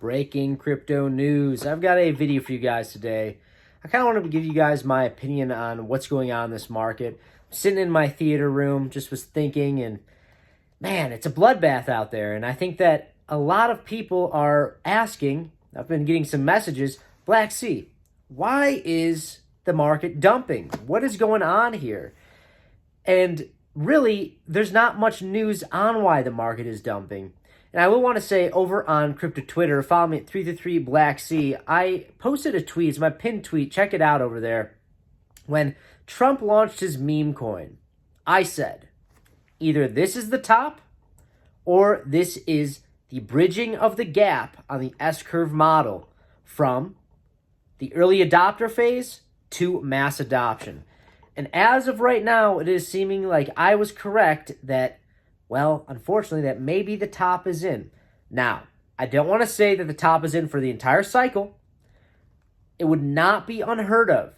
Breaking crypto news. I've got a video for you guys today. I kind of wanted to give you guys my opinion on what's going on in this market. I'm sitting in my theater room, just was thinking, and man, it's a bloodbath out there. And I think that a lot of people are asking, I've been getting some messages, Black Sea, why is the market dumping? What is going on here? And really, there's not much news on why the market is dumping. And I will want to say over on crypto Twitter, follow me at 333 Black Sea. I posted a tweet, it's my pinned tweet, check it out over there. When Trump launched his meme coin, I said, either this is the top or this is the bridging of the gap on the S-curve model from the early adopter phase to mass adoption. And as of right now, it is seeming like I was correct that, well, unfortunately, that maybe the top is in. Now, I don't want to say that the top is in for the entire cycle. It would not be unheard of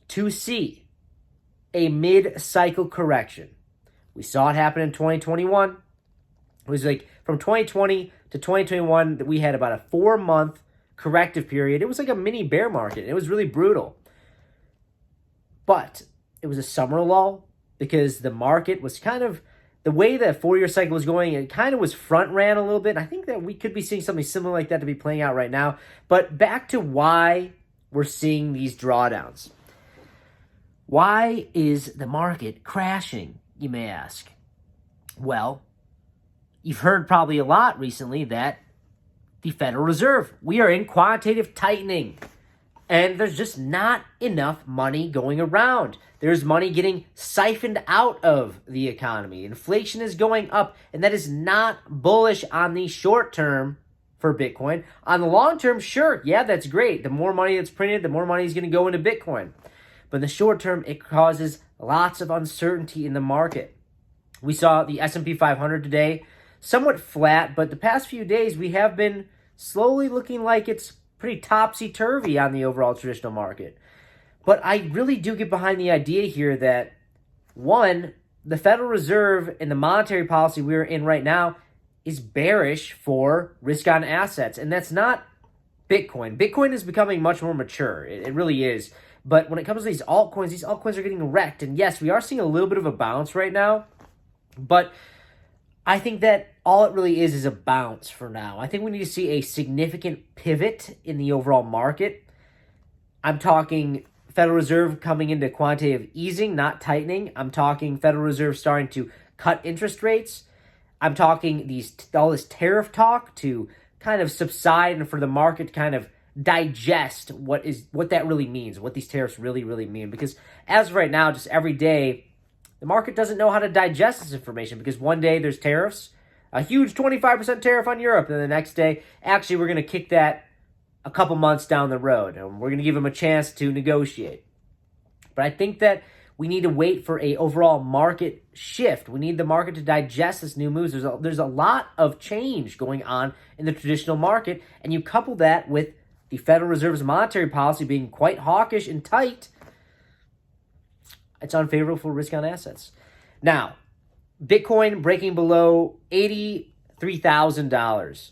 to see a mid-cycle correction. We saw it happen in 2021. It was like from 2020 to 2021 that we had about a 4-month corrective period. It was like a mini bear market. It was really brutal. But it was a summer lull because the market was kind of, the way the 4-year cycle was going, it kind of was front ran a little bit. I think that we could be seeing something similar like that to be playing out right now. But back to why we're seeing these drawdowns. Why is the market crashing, you may ask? Well, you've heard probably a lot recently that the Federal Reserve, we are in quantitative tightening. And there's just not enough money going around. There's money getting siphoned out of the economy. Inflation is going up, and that is not bullish on the short term for Bitcoin. On the long term, sure, yeah, that's great. The more money that's printed, the more money is going to go into Bitcoin. But in the short term, it causes lots of uncertainty in the market. We saw the S&P 500 today, somewhat flat, but the past few days we have been slowly looking like it's pretty topsy-turvy on the overall traditional market. But I really do get behind the idea here that, one, the Federal Reserve and the monetary policy we're in right now is bearish for risk-on assets. And that's not Bitcoin. Bitcoin is becoming much more mature. It really is. But when it comes to these altcoins are getting wrecked. And yes, we are seeing a little bit of a bounce right now. But I think that all it really is a bounce for now. I think we need to see a significant pivot in the overall market. I'm talking Federal Reserve coming into quantitative easing, not tightening. I'm talking Federal Reserve starting to cut interest rates. I'm talking all this tariff talk to kind of subside and for the market to kind of digest what that really means, what these tariffs really mean. Because as of right now, just every day, the market doesn't know how to digest this information because one day there's tariffs, a huge 25% tariff on Europe, and the next day, actually, we're going to kick that a couple months down the road, and we're going to give them a chance to negotiate. But I think that we need to wait for a overall market shift. We need the market to digest this new moves. There's a lot of change going on in the traditional market, and you couple that with the Federal Reserve's monetary policy being quite hawkish and tight, it's unfavorable for risk-on assets. Now, Bitcoin breaking below $83,000.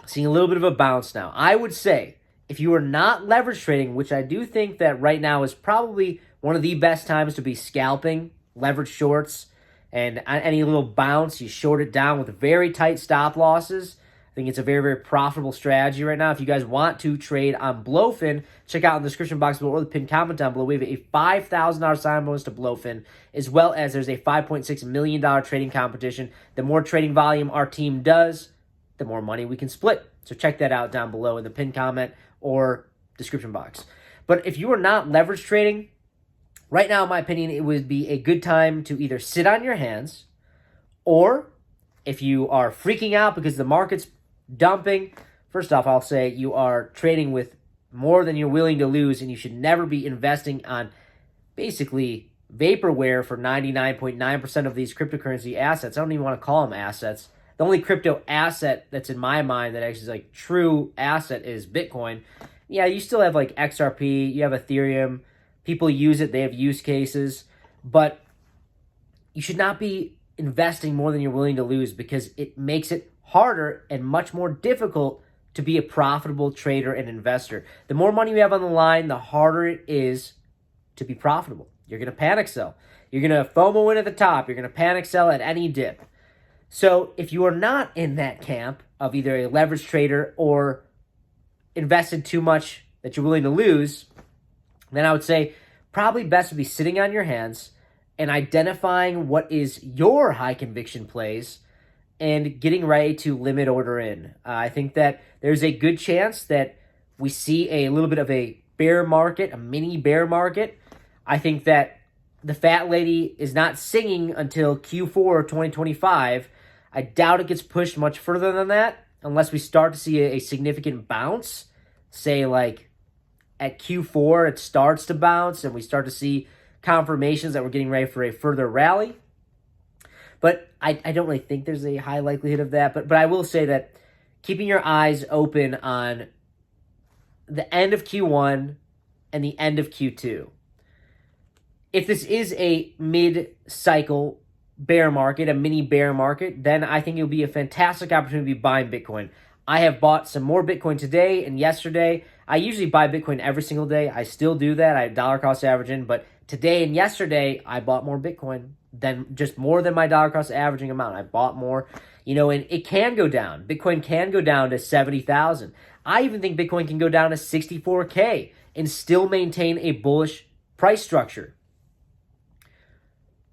Seeing a little bit of a bounce now. I would say, if you are not leverage trading, which I do think that right now is probably one of the best times to be scalping leverage shorts, and on any little bounce, you short it down with very tight stop losses. I think it's a very profitable strategy right now. If you guys want to trade on Blowfin, check out in the description box below or the pinned comment down below. We have a $5,000 sign bonus to Blowfin, as well as there's a $5.6 million trading competition. The more trading volume our team does, the more money we can split. So check that out down below in the pinned comment or description box. But if you are not leverage trading, right now, in my opinion, it would be a good time to either sit on your hands, or if you are freaking out because the market's dumping, first off, I'll say you are trading with more than you're willing to lose, and you should never be investing on basically vaporware for 99.9% of these cryptocurrency assets. I don't even want to call them assets. The only crypto asset that's in my mind that actually is like true asset is Bitcoin. Yeah, you still have like XRP, you have Ethereum. People use it, they have use cases. But you should not be investing more than you're willing to lose because it makes it harder and much more difficult to be a profitable trader and investor. The more money you have on the line, the harder it is to be profitable. You're going to panic sell. You're going to FOMO in at the top. You're going to panic sell at any dip. So if you are not in that camp of either a leverage trader or invested too much that you're willing to lose, then I would say probably best would be sitting on your hands and identifying what is your high conviction plays and getting ready to limit order in. I think that there's a good chance that we see a little bit of a bear market, a mini bear market. I think that the fat lady is not singing until Q4 2025. I doubt it gets pushed much further than that unless we start to see a significant bounce. Say like at Q4 it starts to bounce and we start to see confirmations that we're getting ready for a further rally. But I don't really think there's a high likelihood of that. But I will say that keeping your eyes open on the end of Q1 and the end of Q2. If this is a mid-cycle bear market, a mini bear market, then I think it'll be a fantastic opportunity to be buying Bitcoin. I have bought some more Bitcoin today and yesterday. I usually buy Bitcoin every single day. I still do that. I dollar cost averaging, but today and yesterday I bought more Bitcoin than just more than my dollar cost averaging amount. I bought more, and it can go down. Bitcoin can go down to 70,000. I even think Bitcoin can go down to 64K and still maintain a bullish price structure.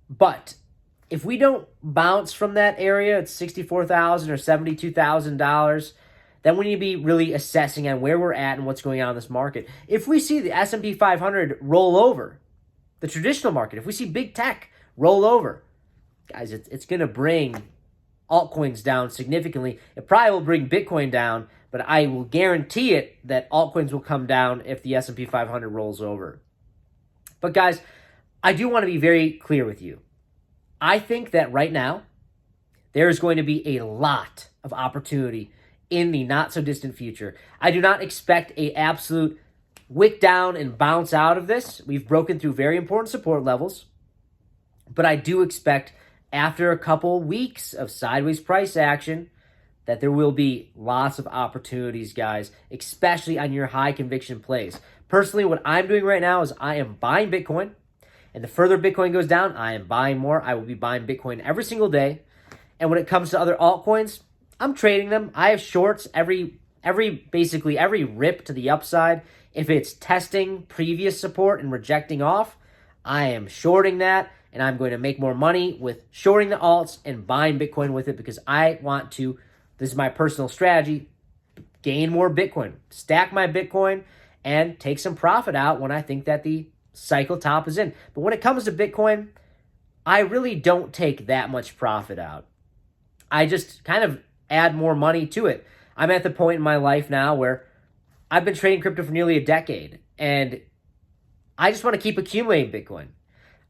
But if we don't bounce from that area at $64,000 or $72,000, then we need to be really assessing on where we're at and what's going on in this market. If we see the S&P 500 roll over, the traditional market, if we see big tech roll over, guys, it's going to bring altcoins down significantly. It probably will bring Bitcoin down, but I will guarantee it that altcoins will come down if the S&P 500 rolls over. But guys, I do want to be very clear with you. I think that right now, there is going to be a lot of opportunity in the not-so-distant future. I do not expect an absolute wick down and bounce out of this. We've broken through very important support levels. But I do expect after a couple weeks of sideways price action that there will be lots of opportunities, guys, especially on your high conviction plays. Personally, what I'm doing right now is I am buying Bitcoin. And the further Bitcoin goes down, I am buying more. I will be buying Bitcoin every single day. And when it comes to other altcoins, I'm trading them. I have shorts basically every rip to the upside. If it's testing previous support and rejecting off, I am shorting that. And I'm going to make more money with shorting the alts and buying Bitcoin with it because I want to, this is my personal strategy, gain more Bitcoin, stack my Bitcoin, and take some profit out when I think that the cycle top is in. But when it comes to Bitcoin, I really don't take that much profit out. I just kind of add more money to it. I'm at the point in my life now where I've been trading crypto for nearly a decade, and I just want to keep accumulating Bitcoin.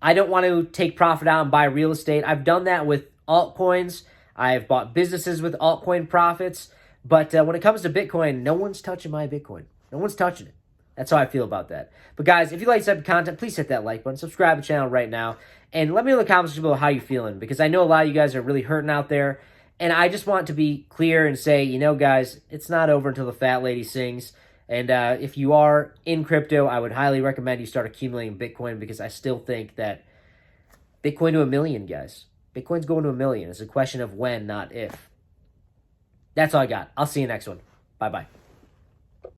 I don't want to take profit out and buy real estate. I've done that with altcoins. I've bought businesses with altcoin profits. But when it comes to Bitcoin, no one's touching my Bitcoin. No one's touching it. That's how I feel about that. But guys, if you like this type of content, please hit that like button. Subscribe to the channel right now. And let me know in the comments below how you're feeling. Because I know a lot of you guys are really hurting out there. And I just want to be clear and say, guys, it's not over until the fat lady sings. And if you are in crypto, I would highly recommend you start accumulating Bitcoin. Because I still think that Bitcoin to 1 million, guys. Bitcoin's going to 1 million. It's a question of when, not if. That's all I got. I'll see you next one. Bye-bye.